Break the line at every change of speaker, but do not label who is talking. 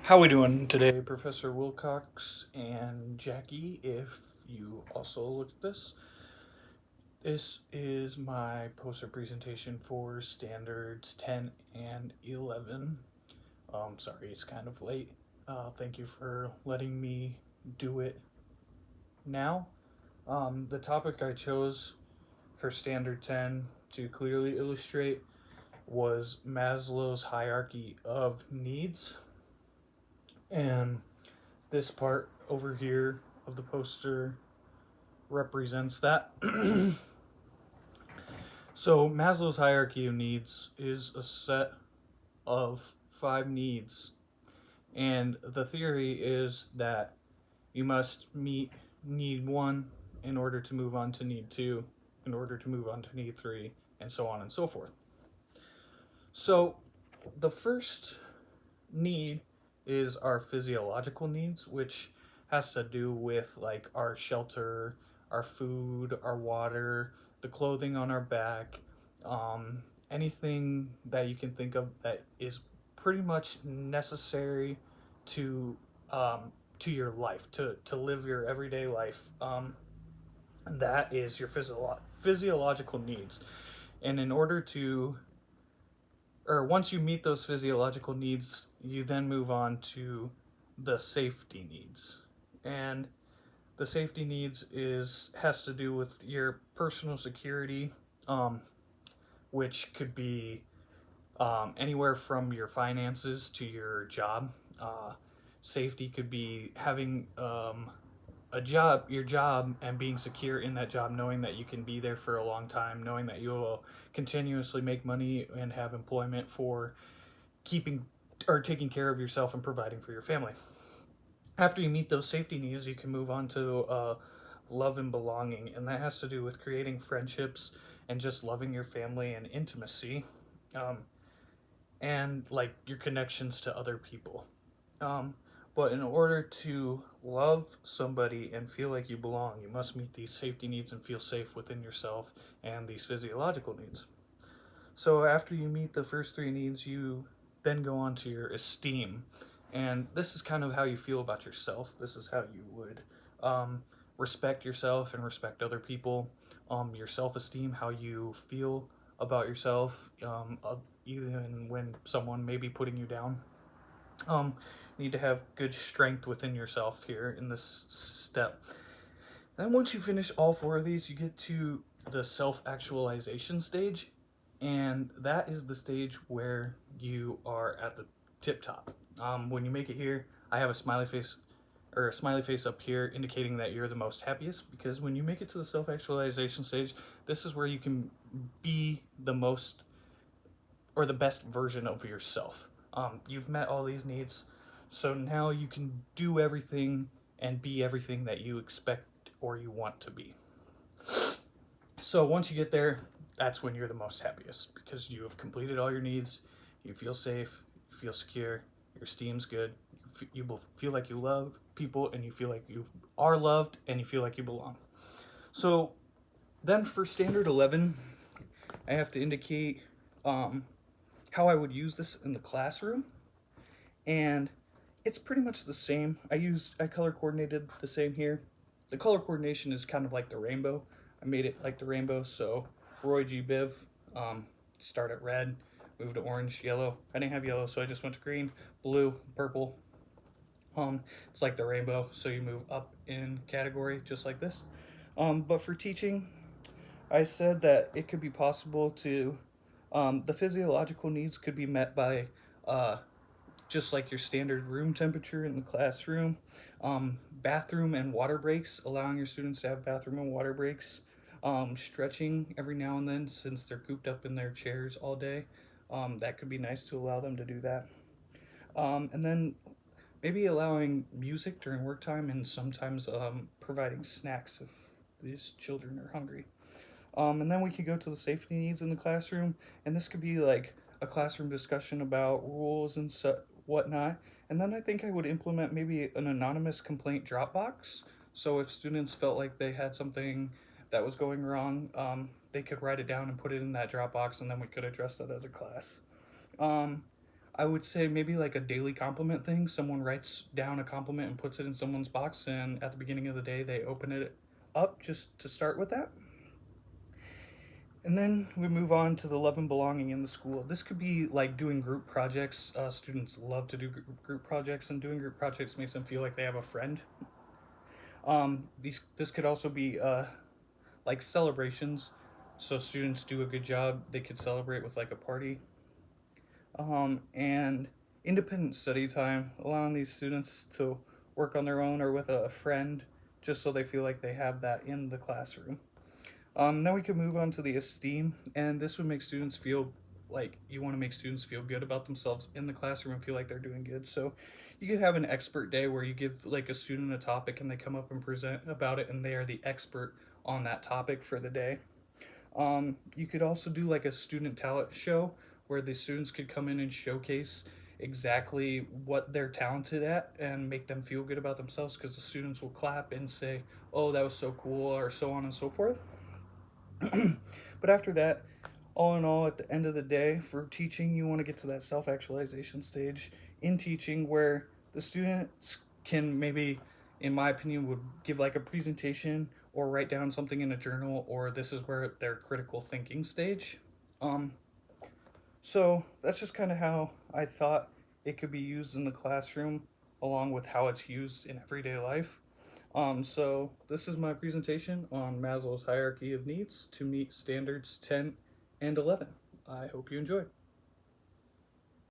How we doing today, Professor Wilcox and Jackie? If you also look at this is my poster presentation for standards 10 and 11. Sorry, it's kind of late. Thank you for letting me do it now. The topic I chose for standard 10 to clearly illustrate was Maslow's hierarchy of needs. And this part over here of the poster represents that. So, Maslow's hierarchy of needs is a set of five needs. And the theory is that you must meet need one in order to move on to need two, in order to move on to need three, and so on and so forth. So, the first need is our physiological needs, which has to do with like our shelter, our food, our water, the clothing on our back, anything that you can think of that is pretty much necessary to to your life, to live your everyday life. That is your physiological needs, and in order to or once you meet those physiological needs, you then move on to the safety needs. And the safety needs is has to do with your personal security, um, which could be anywhere from your finances to your job. Safety could be having a job, your job, and being secure in that job, knowing that you can be there for a long time, knowing that you will continuously make money and have employment for keeping or taking care of yourself and providing for your family. After you meet those safety needs, you can move on to love and belonging, and that has to do with creating friendships and just loving your family and intimacy, um, and like your connections to other people. Um, but in order to love somebody and feel like you belong, you must meet these safety needs and feel safe within yourself and these physiological needs. So after you meet the first three needs, you then go on to your esteem. And this is kind of how you feel about yourself. This is how you would respect yourself and respect other people. Your self esteem, how you feel about yourself, even when someone may be putting you down. Um, you need to have good strength within yourself here in this step. Then, once you finish all four of these, you get to the self actualization stage, and that is the stage where you are at the tip top. When you make it here, I have a smiley face or a smiley face up here indicating that you're the most happiest, because when you make it to the self actualization stage, this is where you can be the most or the best version of yourself. You've met all these needs, so now you can do everything and be everything that you expect or you want to be. So once you get there, that's when you're the most happiest, because you have completed all your needs. You feel safe, you feel secure, your esteem's good. You both feel like you love people, and you feel like you are loved, and you feel like you belong. So then for standard 11, I have to indicate um, how I would use this in the classroom, and it's pretty much the same. I color coordinated the same here. The color coordination is kind of like the rainbow. I made it like the rainbow, so Roy G. Biv, start at red, move to orange, yellow. I didn't have yellow, so I just went to green, blue, purple. It's like the rainbow, so you move up in category just like this. But for teaching, I said that it could be possible to, the physiological needs could be met by just like your standard room temperature in the classroom, bathroom and water breaks, allowing your students to have bathroom and water breaks, stretching every now and then since they're cooped up in their chairs all day. That could be nice to allow them to do that. And then maybe allowing music during work time and sometimes providing snacks if these children are hungry. And then we could go to the safety needs in the classroom, and this could be like a classroom discussion about rules and whatnot. And then I think I would implement maybe an anonymous complaint Dropbox. So if students felt like they had something that was going wrong, they could write it down and put it in that Dropbox, and then we could address that as a class. Um, I would say maybe like a daily compliment thing. Someone writes down a compliment and puts it in someone's box, and at the beginning of the day, they open it up just to start with that. And then we move on to the love and belonging in the school. This could be like doing group projects. Students love to do group projects, and doing group projects makes them feel like they have a friend. This could also be like celebrations. So students do a good job, they could celebrate with like a party. And independent study time, allowing these students to work on their own or with a friend, just so they feel like they have that in the classroom. Then we can move on to the esteem, and this would make students feel like you want to make students feel good about themselves in the classroom and feel like they're doing good. So you could have an expert day where you give like a student a topic and they come up and present about it, and they are the expert on that topic for the day. You could also do like a student talent show where the students could come in and showcase exactly what they're talented at and make them feel good about themselves, because the students will clap and say, oh, that was so cool, or so on and so forth. But after that, all in all, at the end of the day, for teaching, you want to get to that self actualization stage in teaching where the students can maybe, in my opinion, would give like a presentation or write down something in a journal, or this is where their critical thinking stage. Um, so that's just kind of how I thought it could be used in the classroom, along with how it's used in everyday life. So this is my presentation on Maslow's hierarchy of needs to meet standards 10 and 11. I hope you enjoy.